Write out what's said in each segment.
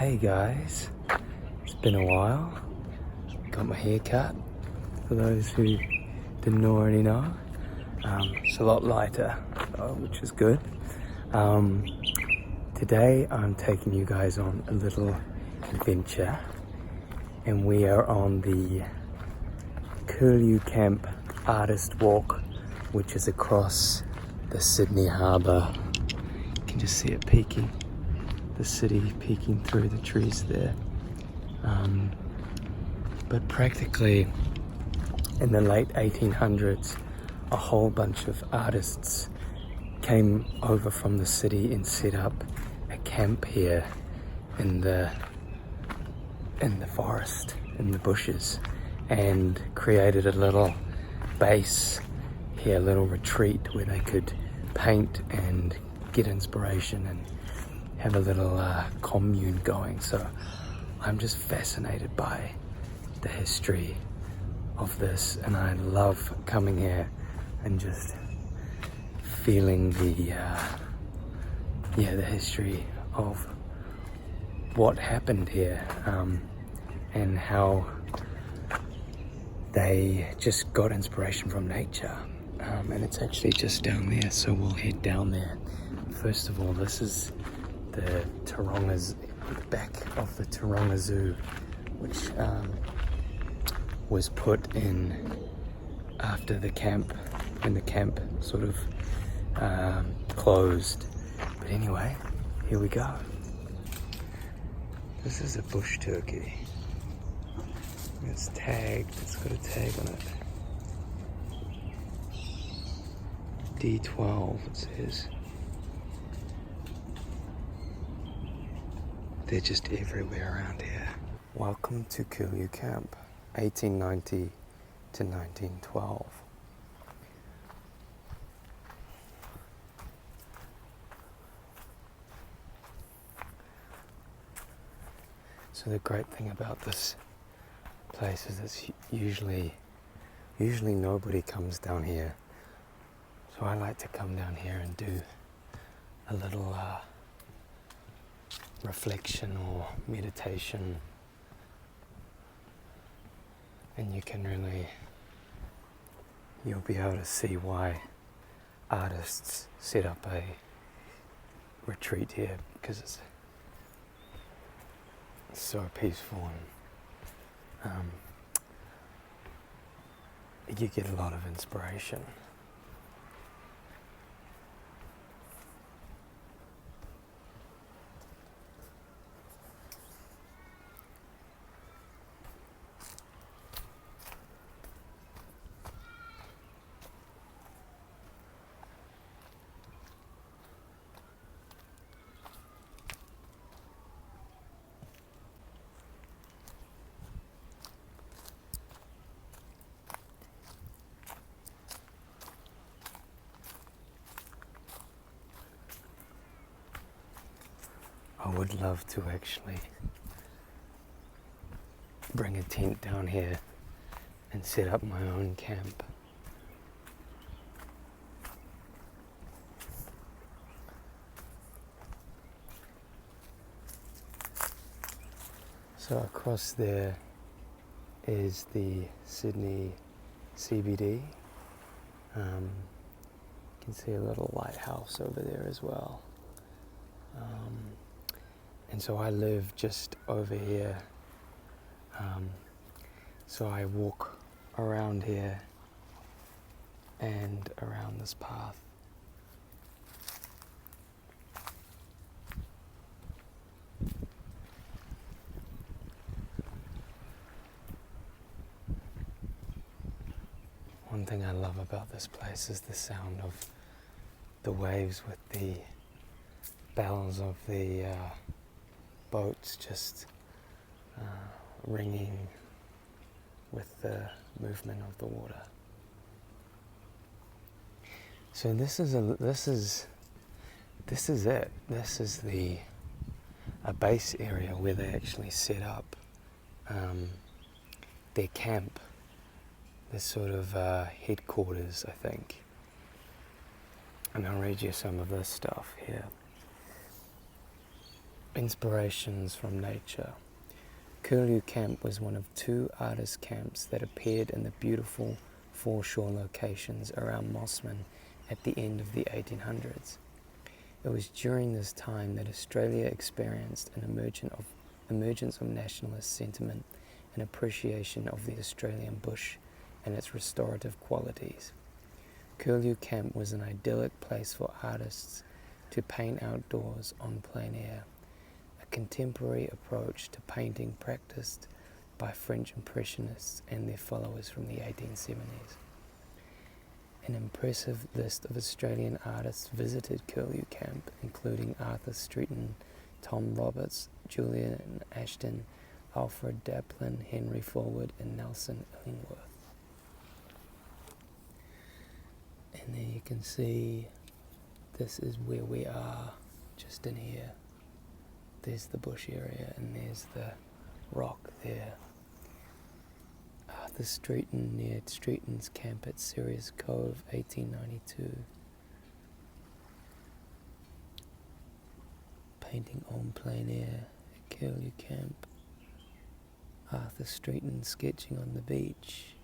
Hey guys, it's been a while. Got my hair cut, for those who didn't already know. It's a lot lighter, which is good. Today I'm taking you guys on a little adventure, and we are on the Curlew Camp Artist walk, which is across the Sydney Harbour. You can just see it peeking, the city peeking through the trees there. But practically in the late 1800s, a whole bunch of artists came over from the city and set up a camp here in the forest, in the bushes, and created a little base here, a little retreat where they could paint and get inspiration and have a little commune going. So I'm just fascinated by the history of this, and I love coming here and just feeling the history of what happened here, and how they just got inspiration from nature. And it's actually just down there, so we'll head down there. First of all, this is the back of the Taronga Zoo, which was put in after the camp, when the camp sort of closed. But anyway, here we go. This is a bush turkey. It's tagged, it's got a tag on it. D12 it says. They're just everywhere around here. Welcome to Curlew Camp, 1890 to 1912. So the great thing about this place is it's usually nobody comes down here. So I like to come down here and do a little reflection or meditation, and you'll be able to see why artists set up a retreat here, because it's so peaceful, and you get a lot of inspiration. I would love to actually bring a tent down here and set up my own camp. So across there is the Sydney CBD. You can see a little lighthouse over there as well. And so I live just over here. So I walk around here and around this path. One thing I love about this place is the sound of the waves with the bells of the boats just ringing with the movement of the water. So this is it. This is a base area where they actually set up their camp. This sort of headquarters, I think. And I'll read you some of this stuff here. Inspirations from nature. Curlew Camp was one of 2 artist camps that appeared in the beautiful foreshore locations around Mosman at the end of the 1800s. It was during this time that Australia experienced an emergence of nationalist sentiment and appreciation of the Australian bush and its restorative qualities. Curlew Camp was an idyllic place for artists to paint outdoors on plein air, a contemporary approach to painting practiced by French Impressionists and their followers from the 1870s. An impressive list of Australian artists visited Curlew Camp, including Arthur Streeton, Tom Roberts, Julian Ashton, Alfred Daplin, Henry Forward, and Nelson Illingworth. And there you can see this is where we are, just in here. There's the bush area and there's the rock there. Arthur Streeton near Streeton's camp at Sirius Cove, 1892. Painting on plein air at Curlew Camp. Arthur Streeton sketching on the beach,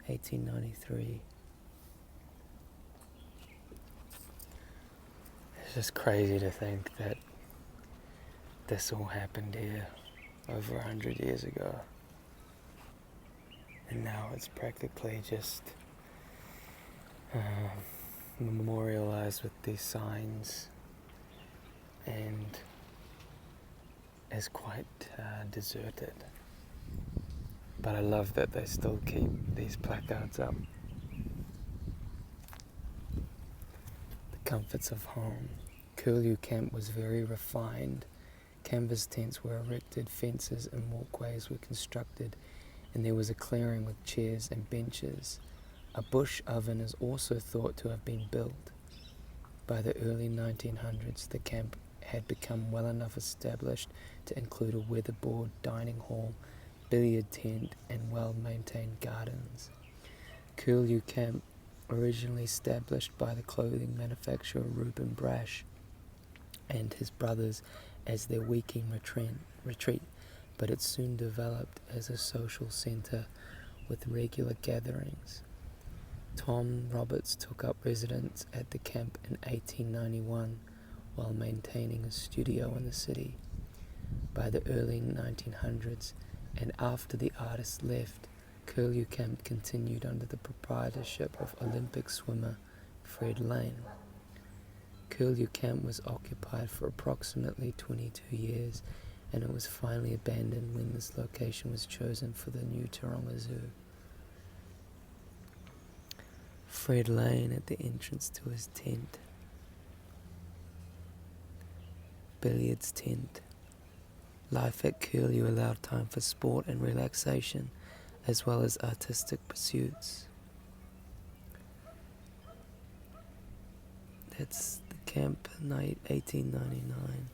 1893. It's just crazy to think that this all happened here over 100 years ago. And now it's practically just memorialized with these signs and is quite deserted. But I love that they still keep these placards up. The comforts of home. Curlew Camp was very refined. Canvas tents were erected, fences and walkways were constructed, and there was a clearing with chairs and benches. A bush oven is also thought to have been built. By the early 1900s, the camp had become well enough established to include a weatherboard, dining hall, billiard tent, and well-maintained gardens. Curlew Camp, originally established by the clothing manufacturer Reuben Brash and his brothers as their weekend retreat, but it soon developed as a social centre with regular gatherings. Tom Roberts took up residence at the camp in 1891 while maintaining a studio in the city. By the early 1900s, and after the artist left, Curlew Camp continued under the proprietorship of Olympic swimmer Fred Lane. Curlew Camp was occupied for approximately 22 years, and it was finally abandoned when this location was chosen for the new Taronga Zoo. Fred Lane at the entrance to his tent. Billiards tent. Life at Curlew allowed time for sport and relaxation, as well as artistic pursuits. That's the camp night, 1899.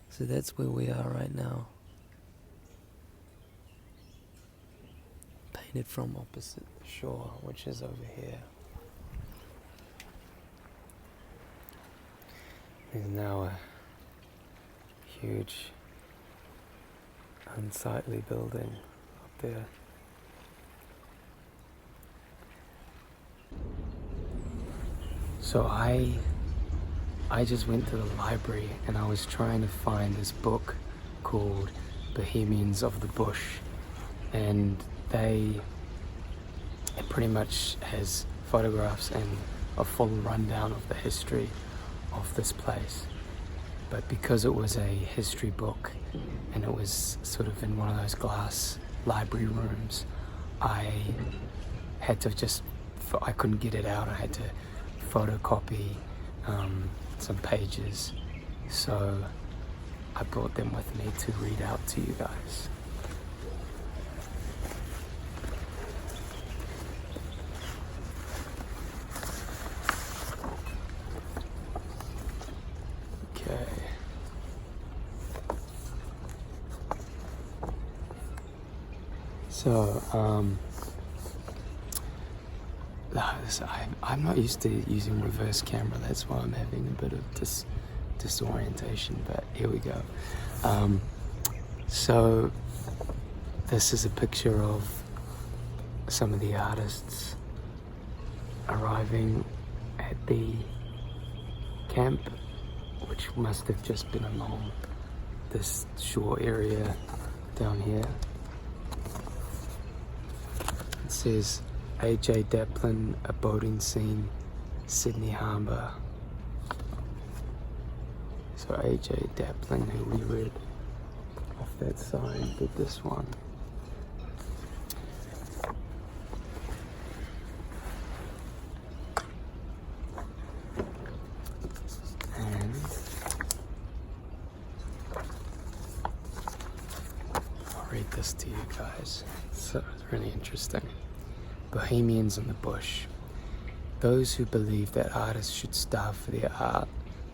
So that's where we are right now. Painted from opposite the shore, which is over here. There's now a huge unsightly building up there. So I just went to the library and I was trying to find this book called Bohemians of the Bush, and it pretty much has photographs and a full rundown of the history of this place. But because it was a history book and it was sort of in one of those glass library rooms, I couldn't get it out. I had to photocopy some pages, so I brought them with me to read out to you guys. Okay. So, I'm not used to using reverse camera, that's why I'm having a bit of disorientation, but here we go. So this is a picture of some of the artists arriving at the camp, which must have just been along this shore area down here. It says AJ Daplin, a boating scene, Sydney Harbour. So AJ Daplin, who we read off that sign, did this one. And I'll read this to you guys. So it's really interesting. Bohemians in the bush. Those who believe that artists should starve for their art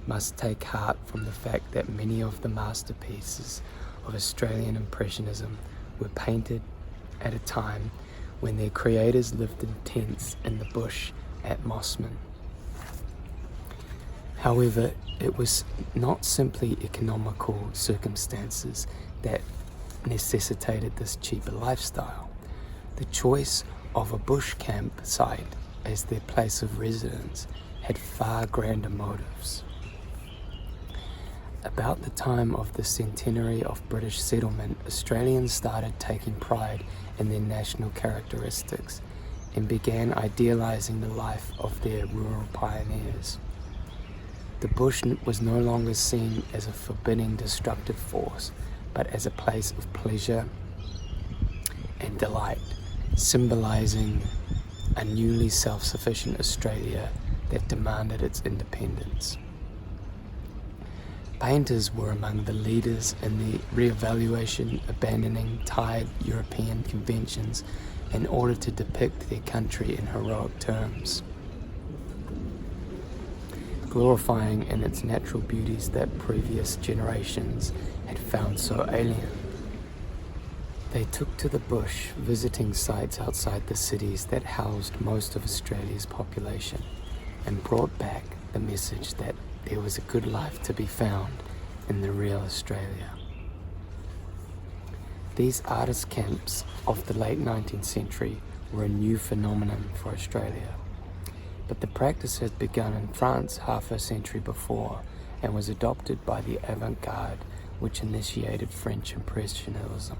must take heart from the fact that many of the masterpieces of Australian Impressionism were painted at a time when their creators lived in tents in the bush at Mosman. However, it was not simply economical circumstances that necessitated this cheaper lifestyle. The choice of a bush campsite as their place of residence had far grander motives. About the time of the centenary of British settlement, Australians started taking pride in their national characteristics and began idealising the life of their rural pioneers. The bush was no longer seen as a forbidding, destructive force, but as a place of pleasure and delight, symbolising a newly self-sufficient Australia that demanded its independence. Painters were among the leaders in the re-evaluation, abandoning tired European conventions in order to depict their country in heroic terms, glorifying in its natural beauties that previous generations had found so alien. They took to the bush, visiting sites outside the cities that housed most of Australia's population, and brought back the message that there was a good life to be found in the real Australia. These artist camps of the late 19th century were a new phenomenon for Australia, but the practice had begun in France half a century before and was adopted by the avant-garde, which initiated French Impressionism.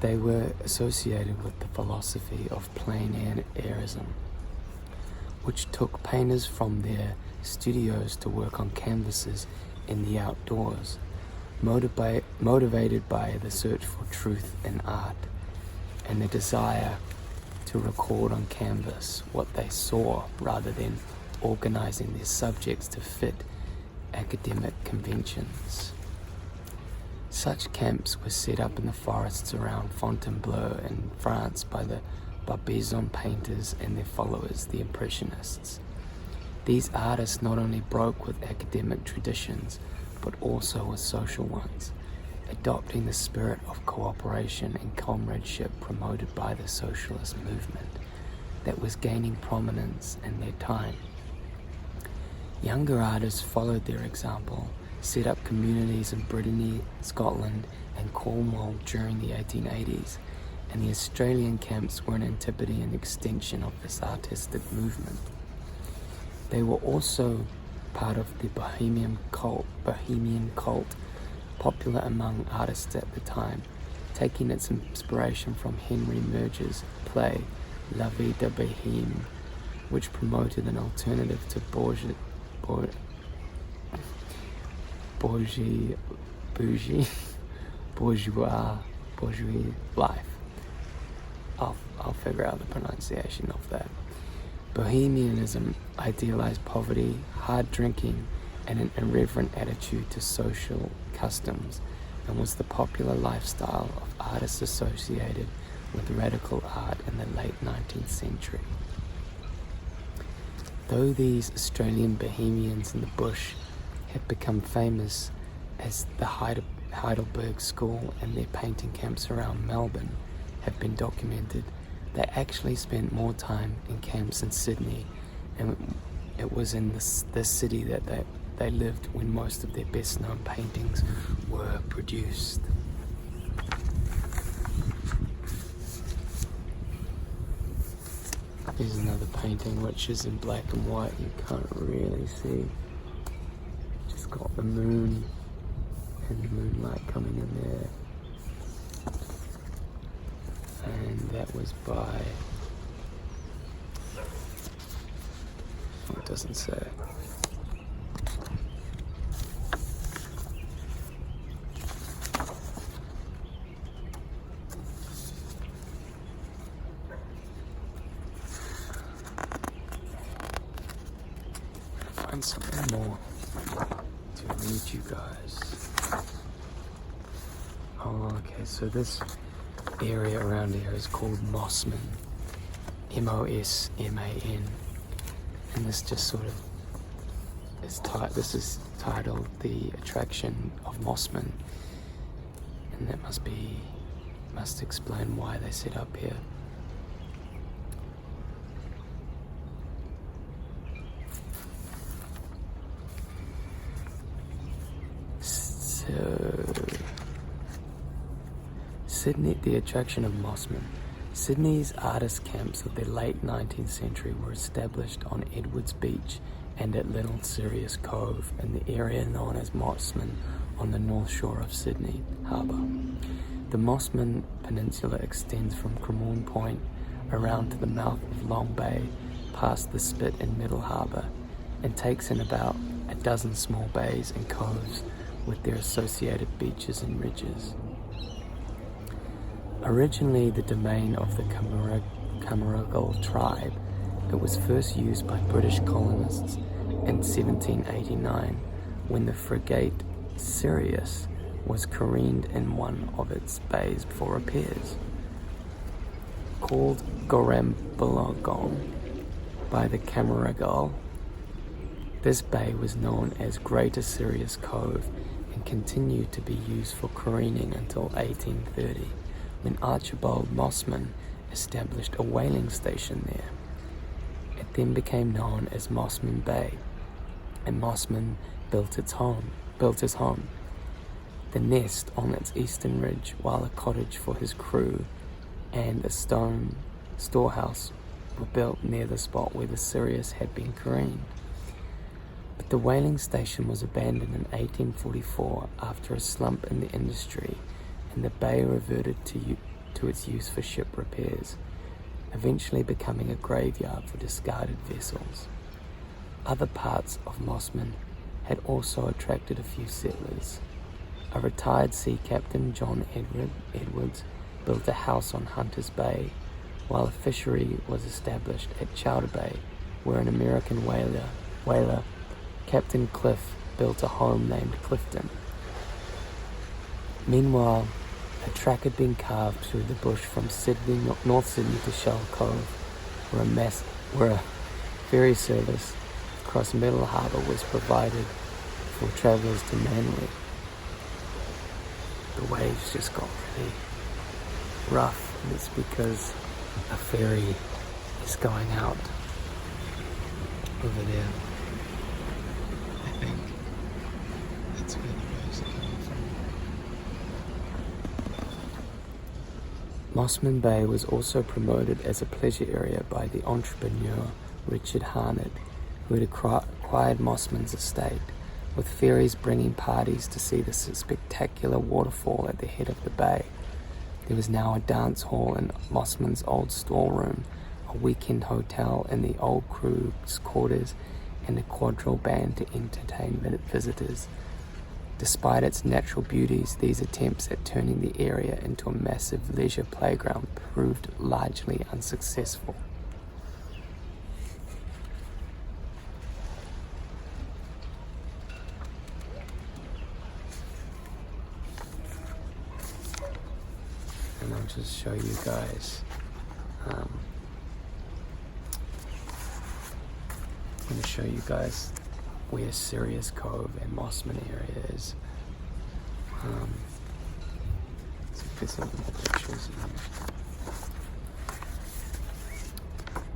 They were associated with the philosophy of plein airism, which took painters from their studios to work on canvases in the outdoors, motivated by the search for truth in art and the desire to record on canvas what they saw rather than organizing their subjects to fit academic conventions. Such camps were set up in the forests around Fontainebleau in France by the Barbizon painters and their followers, the Impressionists. These artists not only broke with academic traditions, but also with social ones, adopting the spirit of cooperation and comradeship promoted by the socialist movement that was gaining prominence in their time. Younger artists followed their example, set up communities in Brittany, Scotland, and Cornwall during the 1880s, and the Australian camps were an antipode and extension of this artistic movement. They were also part of the bohemian cult, popular among artists at the time, taking its inspiration from Henry Murger's play La Vie de Bohème, which promoted an alternative to bourgeois life. I'll figure out the pronunciation of that. Bohemianism idealized poverty, hard drinking, and an irreverent attitude to social customs, and was the popular lifestyle of artists associated with radical art in the late 19th century. Though these Australian bohemians in the bush have become famous as the Heidelberg School and their painting camps around Melbourne have been documented, they actually spent more time in camps in Sydney it was in this city that they lived when most of their best known paintings were produced. Here's another painting which is in black and white, you can't really see. Just got the moon and the moonlight coming in there. And that was by, oh, it doesn't say. Find something more to meet you guys. Oh, okay, so this area around here is called Mosman, M-O-S-M-A-N, and this just sort of is this is titled The Attraction of Mosman, and that must explain why they set up here. Sydney, the attraction of Mosman. Sydney's artist camps of the late 19th century were established on Edwards Beach and at Little Sirius Cove in the area known as Mosman on the north shore of Sydney Harbour. The Mosman Peninsula extends from Cremorne Point around to the mouth of Long Bay, past the Spit in Middle Harbour, and takes in about a dozen small bays and coves with their associated beaches and ridges. Originally the domain of the Camaragal tribe, it was first used by British colonists in 1789 when the frigate Sirius was careened in one of its bays for repairs. Called Gorambulagong by the Camaragal, this bay was known as Greater Sirius Cove and continued to be used for careening until 1830. When Archibald Mosman established a whaling station there. It then became known as Mosman Bay, and Mosman built his home. The Nest on its eastern ridge, while a cottage for his crew and a stone storehouse were built near the spot where the Sirius had been careened. But the whaling station was abandoned in 1844 after a slump in the industry, and the bay reverted to its use for ship repairs, eventually becoming a graveyard for discarded vessels. Other parts of Mosman had also attracted a few settlers. A retired sea captain, John Edwards, built a house on Hunters Bay, while a fishery was established at Chowder Bay, where an American whaler, Captain Cliff, built a home named Clifton. Meanwhile, a track had been carved through the bush from North Sydney to Shell Cove, where a ferry service across Middle Harbour was provided for travellers to Manly. The waves just got really rough, and it's because a ferry is going out over there. I think that's where the waves are coming from. Mosman Bay was also promoted as a pleasure area by the entrepreneur Richard Harnett, who had acquired Mosman's estate, with ferries bringing parties to see the spectacular waterfall at the head of the bay. There was now a dance hall in Mosman's old storeroom, a weekend hotel in the old crew's quarters, and a quadrille band to entertain visitors. Despite its natural beauties, these attempts at turning the area into a massive leisure playground proved largely unsuccessful. And I'll just show you guys. I'm going to show you guys where Sirius Cove and Mosman area is. So get some more pictures in here.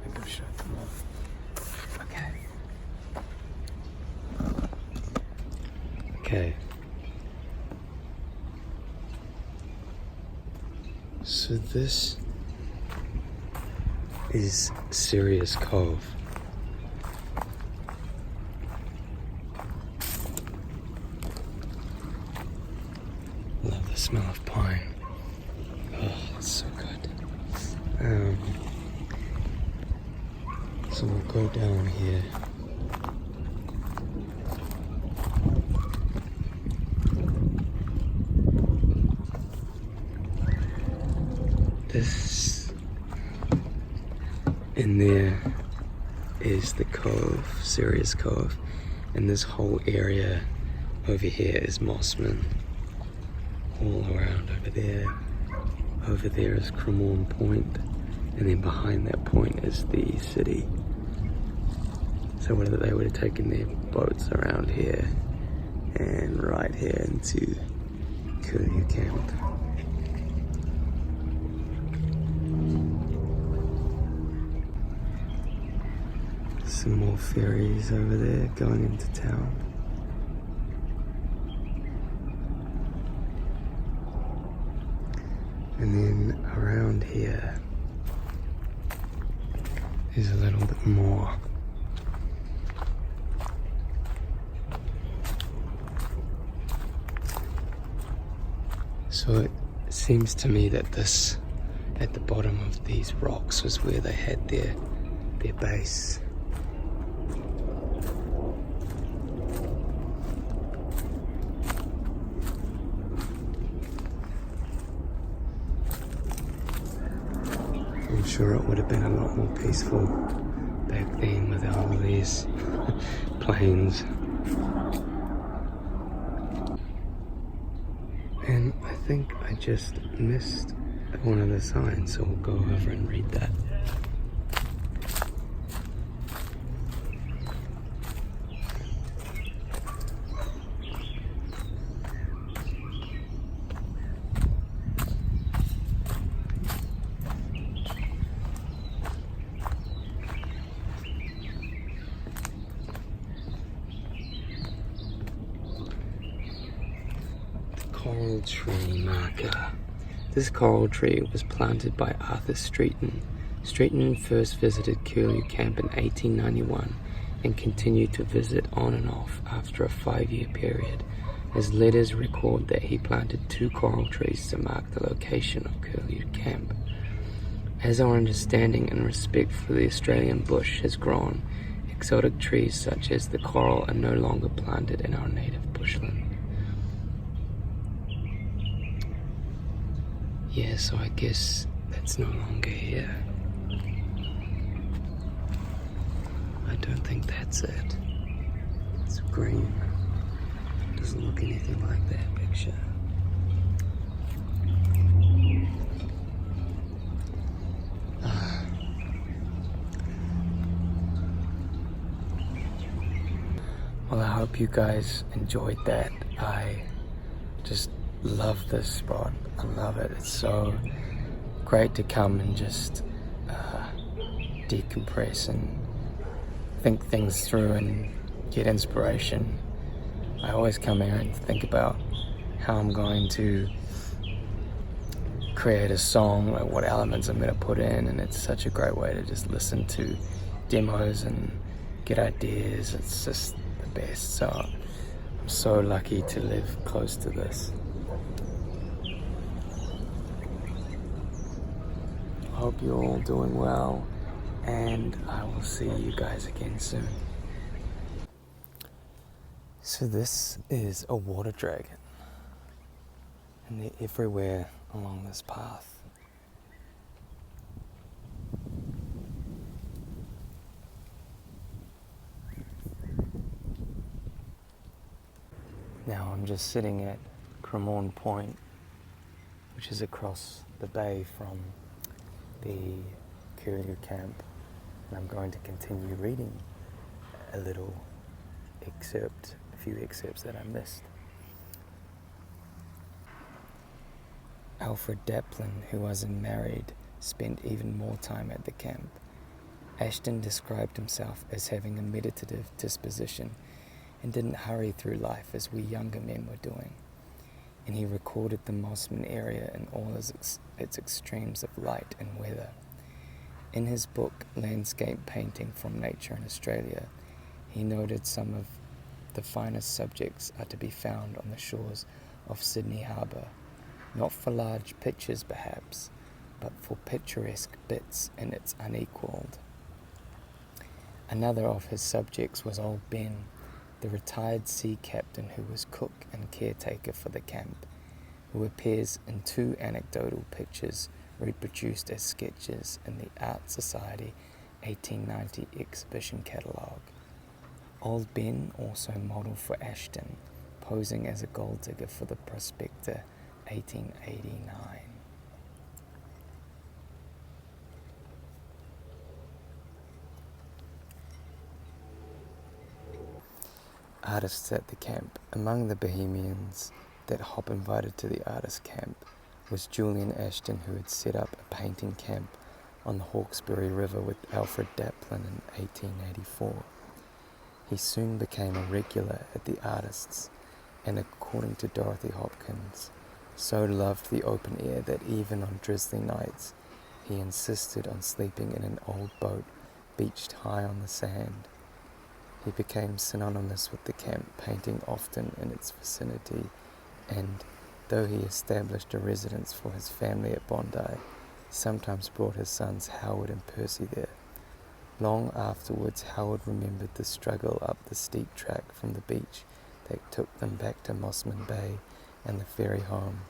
Maybe I'll show them all. Okay. So this is Serious Cove. Love the smell of pine. Oh, it's so good. So we'll go down here. This in there is the cove, Serious Cove, and this whole area over here is Mosman. All around over there. Over there is Cremorne Point, and then behind that point is the city. So whether they would have taken their boats around here and right here into Curlew Camp. Some more ferries over there going into town. And then around here is a little bit more. So it seems to me that this, at the bottom of these rocks, was where they had their base. I'm sure it would have been a lot more peaceful back then without all these planes. And I think I just missed one of the signs, so we'll go over and read that. Coral tree marker. This coral tree was planted by Arthur Streeton. Streeton first visited Curlew Camp in 1891 and continued to visit on and off after a 5-year period. His letters record that he planted 2 coral trees to mark the location of Curlew Camp. As our understanding and respect for the Australian bush has grown, exotic trees such as the coral are no longer planted in our native bushland. Yeah, so I guess that's no longer here. I don't think that's it. It's green. Doesn't look anything like that picture. Well, I hope you guys enjoyed that. I just love this spot. I love it. It's so great to come and just decompress and think things through and get inspiration. I always come here and think about how I'm going to create a song, like what elements I'm going to put in, and it's such a great way to just listen to demos and get ideas. It's just the best. So I'm so lucky to live close to this. I hope you're all doing well, and I will see you guys again soon. So this is a water dragon, and they're everywhere along this path. Now I'm just sitting at Cremorne Point, which is across the bay from the Curlew Camp, and I'm going to continue reading a few excerpts that I missed. Alfred Daplin, who wasn't married, spent even more time at the camp. Ashton described himself as having a meditative disposition and didn't hurry through life as we younger men were doing. and he recorded the Mosman area in all its extremes of light and weather. In his book, Landscape Painting from Nature in Australia, he noted some of the finest subjects are to be found on the shores of Sydney Harbour, not for large pictures perhaps, but for picturesque bits in its unequalled. Another of his subjects was old Ben, the retired sea captain who was cook and caretaker for the camp, who appears in 2 anecdotal pictures reproduced as sketches in the Art Society 1890 exhibition catalogue. Old Ben also modelled for Ashton, posing as a gold digger for the Prospector 1889. Artists at the camp. Among the bohemians that Hop invited to the artist camp was Julian Ashton, who had set up a painting camp on the Hawkesbury River with Alfred Daplin in 1884. He soon became a regular at the artists, and according to Dorothy Hopkins, so loved the open air that even on drizzly nights he insisted on sleeping in an old boat beached high on the sand. He became synonymous with the camp, painting often in its vicinity, and though he established a residence for his family at Bondi, sometimes brought his sons Howard and Percy there. Long afterwards, Howard remembered the struggle up the steep track from the beach that took them back to Mosman Bay and the ferry home.